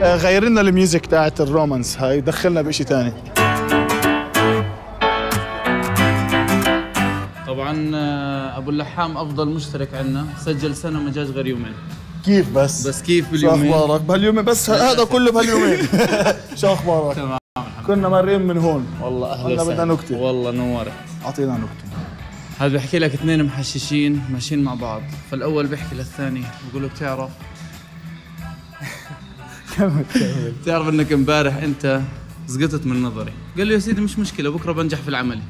غير لنا الميوزك تاعت الرومانس هاي، دخلنا بشيء ثاني. طبعا ابو اللحام افضل مشترك عندنا، سجل سنه وما جاش غير يومين. كيف بس كيف باليومين؟ شو اخبارك بهاليومين؟ بس هذا كله بهاليومين. شو اخبارك؟ تمام. كنا مرين من هون والله اهلا وسهلا. بدنا نكته. والله نورت. اعطينا نكته. هذا بحكي لك اثنين محششين ماشيين مع بعض، فالاول بيحكي للثاني بقول له بتعرف بتعرف انك امبارح انت سقطت من نظري. قال له يا سيدي مش مشكله، بكره بنجح في العملي.